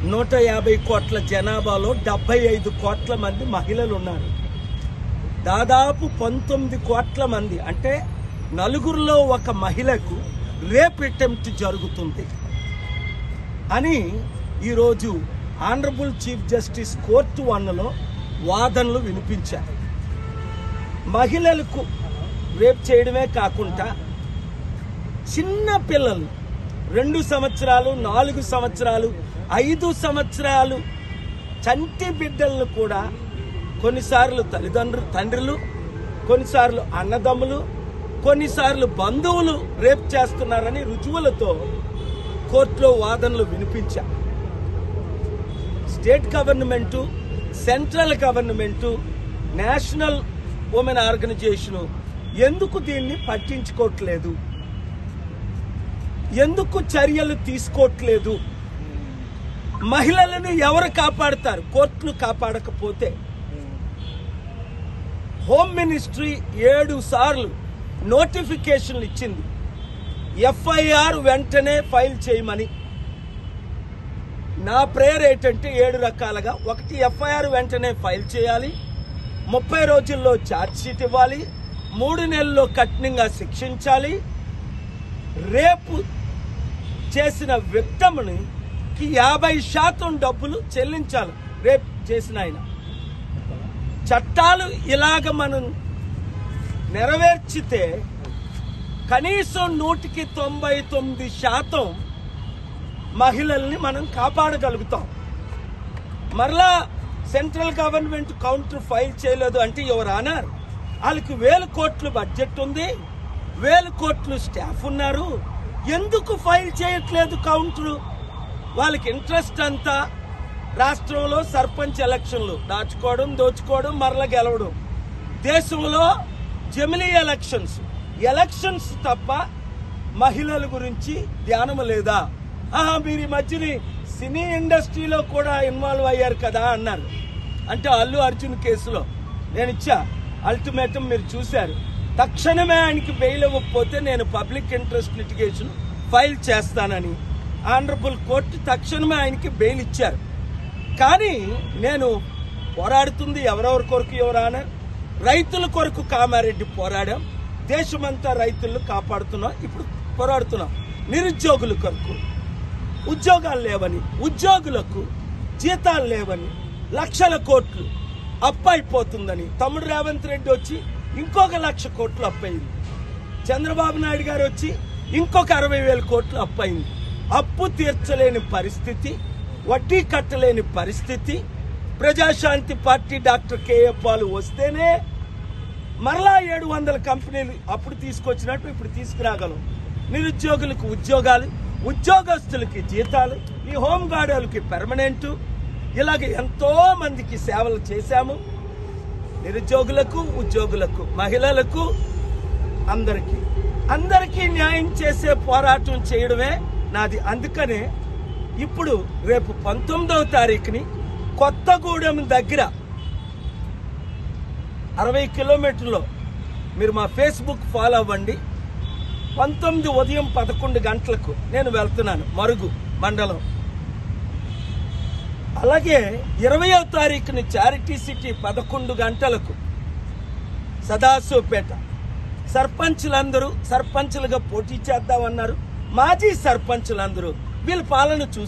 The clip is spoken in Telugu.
150 కోట్ల జనాభాలో 75 కోట్ల మంది మహిళలు ఉన్నారు. దాదాపు 19 కోట్ల మంది అంటే నలుగురిలో ఒక మహిళకు రేప్ అటెంప్ట్ జరుగుతుంది అని ఈరోజు ఆనరబుల్ చీఫ్ జస్టిస్ కోర్టు 1లో వాదనలు వినిపించారు. మహిళలకు రేప్ చేయడమే కాకుండా చిన్న పిల్లలు 2 సంవత్సరాలు 4 సంవత్సరాలు 5 సంవత్సరాలు చంటి బిడ్డలను కూడా కొన్నిసార్లు తండ్రులు కొన్నిసార్లు అన్నదమ్ములు కొన్నిసార్లు బంధువులు రేప్ చేస్తున్నారని రుజువులతో కోర్టులో వాదనలు వినిపించారు. State government, central government, national women organisation ఎందుకు దీన్ని పట్టించుకోవట్లేదు, ఎందుకు చర్యలు తీసుకోవట్లేదు? మహిళలను ఎవరు కాపాడతారు? కోర్టులు కాపాడకపోతే. హోమ్ మినిస్ట్రీ 7 సార్లు నోటిఫికేషన్లు ఇచ్చింది ఎఫ్ఐఆర్ వెంటనే ఫైల్ చేయమని. నా ప్రేయర్ ఏంటంటే 7 రకాలుగా. 1, ఎఫ్ఐఆర్ వెంటనే ఫైల్ చేయాలి, 30 రోజుల్లో ఛార్జ్షీట్ ఇవ్వాలి, 3 నెలల్లో కఠినంగా శిక్షించాలి, రేపు చేసిన విక్టిమ్‌ని 50% డబ్బులు చెల్లించాలి. రేపు చేసిన ఆయన చట్టాలు ఇలాగ మనం నెరవేర్చితే కనీసం 199% మహిళల్ని మనం కాపాడగలుగుతాం. మరలా సెంట్రల్ గవర్నమెంట్ కౌంటర్ ఫైల్ చేయలేదు అంటే ఎవరు అన్నారు? వాళ్ళకి 1000 కోట్లు బడ్జెట్ ఉంది, 1000 కోట్లు స్టాఫ్ ఉన్నారు, ఎందుకు ఫైల్ చేయట్లేదు కౌంటర్? వాళ్ళకి ఇంట్రెస్ట్ అంతా రాష్ట్రంలో సర్పంచ్ ఎలక్షన్లు దాచుకోవడం, దోచుకోవడం, మరల గెలవడం. దేశంలో జమిలీ ఎలక్షన్స్ తప్ప మహిళల గురించి ధ్యానం లేదా? మీరు ఈ మధ్యని సినీ ఇండస్ట్రీలో కూడా ఇన్వాల్వ్ అయ్యారు కదా అన్నారు. అంటే అల్లు అర్జున్ కేసులో నేను ఇచ్చా అల్టిమేటం, మీరు చూశారు. తక్షణమే ఆయనకి బెయిల్ ఇవ్వకపోతే నేను పబ్లిక్ ఇంట్రెస్ట్ లిటిగేషన్ ఫైల్ చేస్తానని ఆనరబుల్ కోర్టు తక్షణమే ఆయనకి బెయిల్ ఇచ్చారు. కానీ నేను పోరాడుతుంది ఎవరెవరి కొరకు? ఎవరానా రైతుల కొరకు కామారెడ్డి పోరాడాం, దేశమంతా రైతులను కాపాడుతున్నాం, ఇప్పుడు పోరాడుతున్నాం. నిరుద్యోగుల కొరకు ఉద్యోగాలు లేవని, ఉద్యోగులకు జీతాలు లేవని, లక్షల కోట్లు అప్పు అయిపోతుందని తమ్ముడు రేవంత్ రెడ్డి వచ్చి ఇంకొక 1,00,000 కోట్లు అప్పయింది. చంద్రబాబు నాయుడు గారు వచ్చి ఇంకొక 60,000 కోట్లు అప్పయింది. అప్పు తీర్చలేని పరిస్థితి, వడ్డీ కట్టలేని పరిస్థితి. Praja Shanti party doctor KA Paul వస్తేనే మరలా 700 కంపెనీలు అప్పుడు తీసుకొచ్చినట్టు ఇప్పుడు తీసుకురాగలం. నిరుద్యోగులకు ఉద్యోగాలు, ఉద్యోగస్తులకి జీతాలు, ఈ హోంగార్డులకి పెర్మనెంట్, ఇలాగ ఎంతో మందికి సేవలు చేశాము. నిరుద్యోగులకు, ఉద్యోగులకు, మహిళలకు, అందరికీ న్యాయం చేసే పోరాటం చేయడమే నాది. అందుకనే ఇప్పుడు రేపు 19వ తారీఖుని కొత్తగూడెం దగ్గర 60 కిలోమీటర్లో మీరు మా ఫేస్బుక్ ఫాలో అవ్వండి. 19 ఉదయం 11 గంటలకు నేను వెళ్తున్నాను మరుగు మండలం. అలాగే 20వ తారీఖుని చారిటీ సిటీ 11 గంటలకు సదాశివపేట. సర్పంచులుగా పోటీ చేద్దామన్నారు. మాజీ సర్పంచులందరూ వీళ్ళ పాలన చూసి